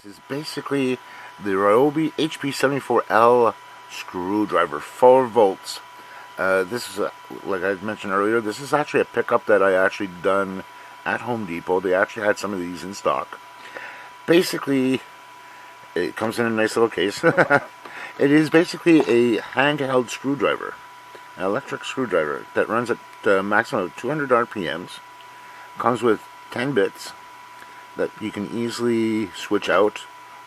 This is basically the Ryobi HP74L screwdriver, 4 volts. This is, like I mentioned earlier, this is actually a pickup that I actually done at Home Depot. They actually had some of these in stock. Basically, it comes in a nice little case. It is basically a handheld screwdriver, an electric screwdriver that runs at a maximum of 200 RPMs. Comes with 10 bits that you can easily switch out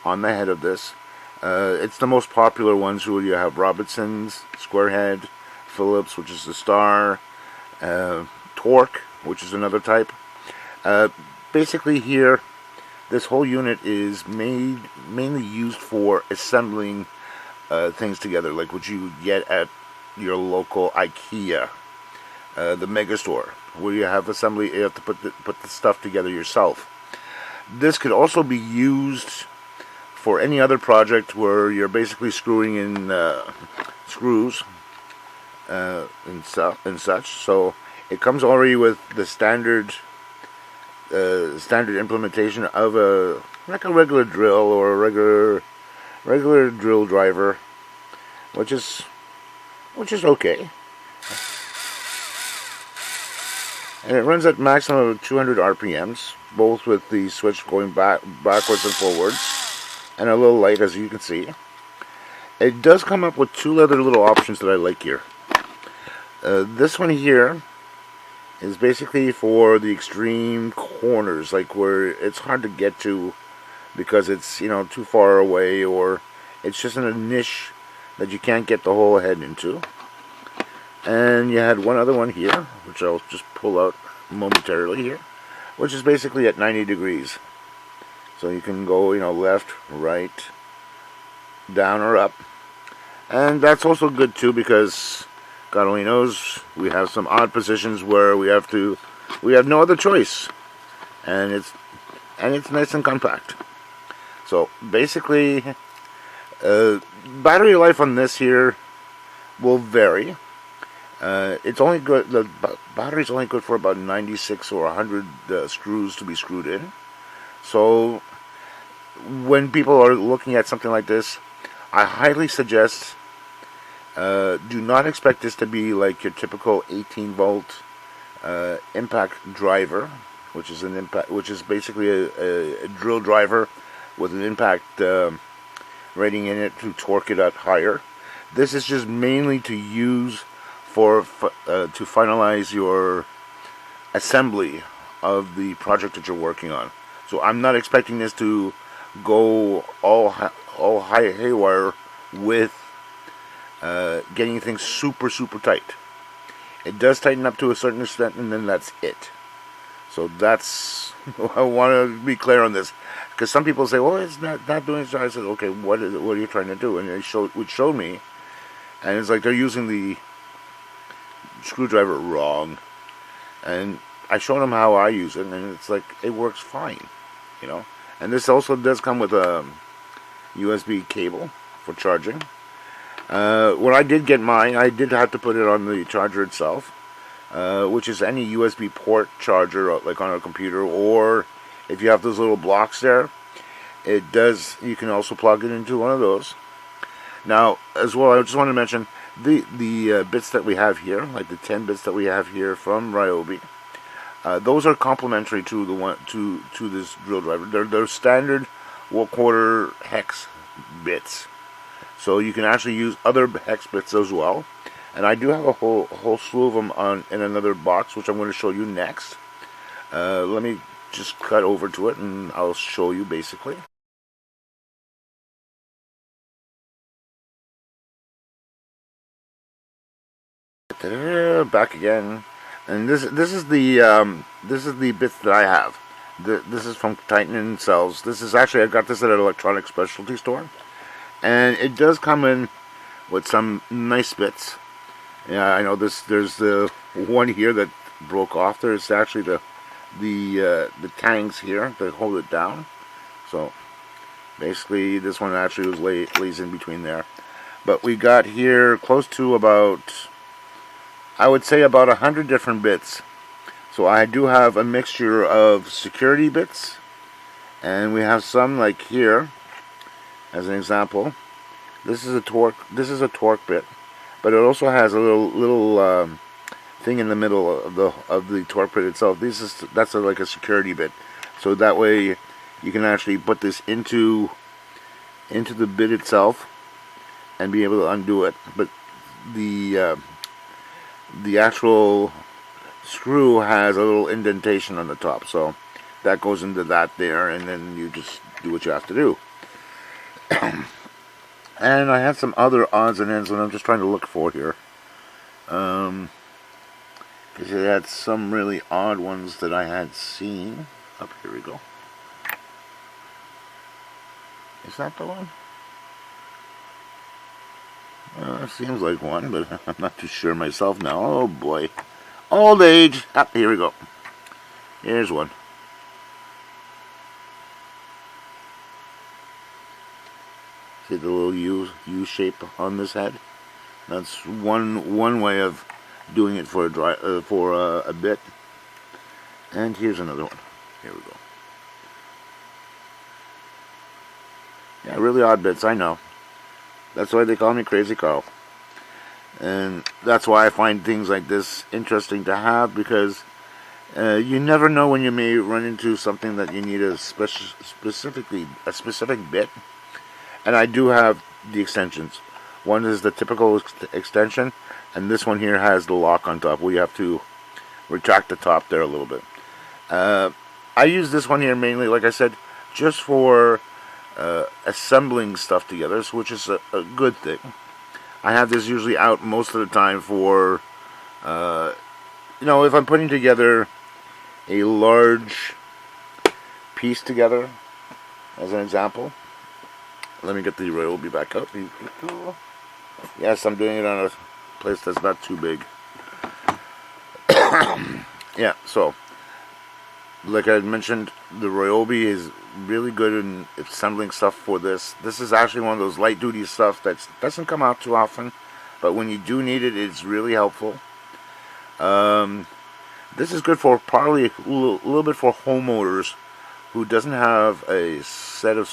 on the head of this. It's the most popular ones. Who you have: Robertson's, square head, Phillips, which is the star, Torq, which is another type. Basically here, this whole unit is mainly used for assembling things together, like what you get at your local IKEA, the mega store, where you have assembly. You have to put the stuff together yourself. This could also be used for any other project where you're basically screwing in screws and such. So it comes already with the standard implementation of a regular drill or a regular drill driver, which is okay. And it runs at maximum of 200 RPMs, both with the switch going backwards and forwards, and a little light, as you can see. It does come up with two other little options that I like here. This one here is basically for the extreme corners, like where it's hard to get to because it's, too far away, or it's just in a niche that you can't get the whole head into. And you had one other one here, which I'll just pull out momentarily here, which is basically at 90 degrees. So you can go, left, right, down, or up. And that's also good too, because God only knows we have some odd positions where we have no other choice. And it's nice and compact. So basically, battery life on this here will vary. It's only good. The battery's only good for about 96 or 100 screws to be screwed in. So when people are looking at something like this, I highly suggest do not expect this to be like your typical 18-volt impact driver, which is basically a drill driver with an impact rating in it to torque it out higher. This is just mainly to use to finalize your assembly of the project that you're working on. So I'm not expecting this to go all high haywire with getting things super tight. It does tighten up to a certain extent, and then that's it. So that's I want to be clear on this, because some people say, "Well, it's not doing it." I said, "Okay, what is it? What are you trying to do?" And they showed me, and it's like they're using the screwdriver wrong, and I showed them how I use it, and it's like it works fine, And this also does come with a USB cable for charging. When I did get mine, I did have to put it on the charger itself, which is any USB port charger, like on a computer, or if you have those little blocks there, you can also plug it into one of those. Now, as well, I just want to mention the bits that we have here, like the 10 bits that we have here from Ryobi. Those are complementary to this drill driver. They're standard 1/4 hex bits, so you can actually use other hex bits as well. And I do have a whole slew of them in another box, which I'm going to show you next. Let me just cut over to it, and I'll show you basically. Back again, and this is the bits that I have. This is from Titan themselves. This is actually, I got this at an electronic specialty store, and it does come in with some nice bits. Yeah, I know this. There's the one here that broke off. There's actually the tangs here that hold it down. So basically, this one actually lays in between there. But we got here close to about, I would say, about 100 different bits. So I do have a mixture of security bits And we have some like here, as an example. This is a Torq. This is a Torq bit, but it also has a little thing in the middle of the Torq bit itself. That's like a security bit, so that way you can actually put this into the bit itself and be able to undo it. But the actual screw has a little indentation on the top, so that goes into that there, and then you just do what you have to do. And I had some other odds and ends that I'm just trying to look for here, because it had some really odd ones that I had seen. Up here we go. Is that the one? It seems like one, but I'm not too sure myself now. Oh boy. Old age. Up here we go. Here's one. See the little U shape on this head? That's one way of doing it for a bit. And here's another one. Here we go. Yeah, really odd bits, I know. That's why they call me Crazy Carl. And that's why I find things like this interesting to have, because you never know when you may run into something that you need a specific bit. And I do have the extensions. One is the typical extension, and this one here has the lock on top where you have to retract the top there a little bit. I use this one here mainly, like I said, just for assembling stuff together, which is a good thing. I have this usually out most of the time for, if I'm putting together a large piece together, as an example. Let me get the Ryobi back up. Yes, I'm doing it on a place that's not too big. Yeah, so, like I mentioned, the Ryobi is really good in assembling stuff for this. This is actually one of those light duty stuff that doesn't come out too often, but when you do need it, it's really helpful. This is good for probably a little bit for homeowners who doesn't have a set of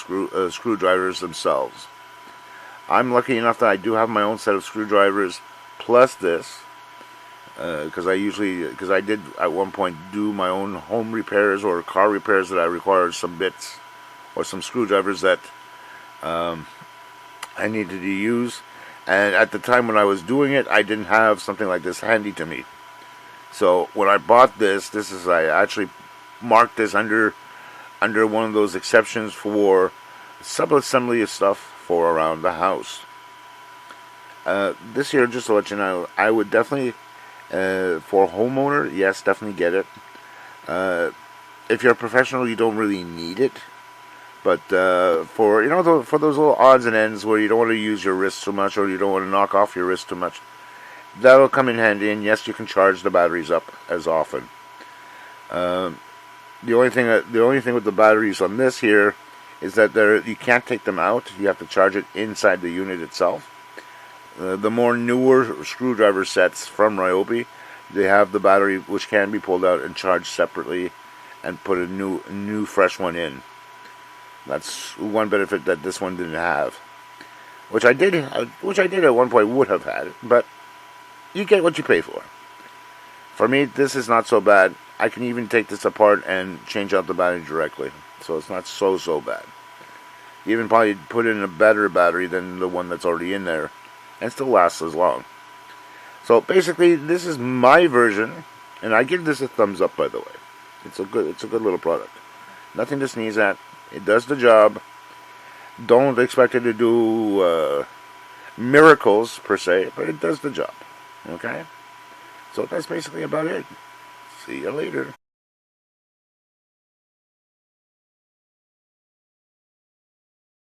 screwdrivers themselves. I'm lucky enough that I do have my own set of screwdrivers plus this, because I did at one point do my own home repairs or car repairs that I required some bits or some screwdrivers that I needed to use, and at the time when I was doing it, I didn't have something like this handy to me. So when I bought I actually marked this under one of those exceptions for sub-assembly of stuff for around the house. This here, just to let you know, I would definitely, for a homeowner, yes, definitely get it. If you're a professional, you don't really need it. But for those little odds and ends where you don't want to use your wrist too much, or you don't want to knock off your wrist too much, that'll come in handy. And yes, you can charge the batteries up as often. The only thing with the batteries on this here is that you can't take them out. You have to charge it inside the unit itself. The more newer screwdriver sets from Ryobi, they have the battery which can be pulled out and charged separately, and put a new fresh one in. That's one benefit that this one didn't have, which I did at one point would have had, but you get what you pay for. For me, this is not so bad. I can even take this apart and change out the battery directly, so it's not so bad. You even probably put in a better battery than the one that's already in there, and still lasts as long. So basically, this is my version, and I give this a thumbs up. By the way, it's a good little product. Nothing to sneeze at. It does the job. Don't expect it to do miracles per se, but it does the job. Okay, so that's basically about it. See you later.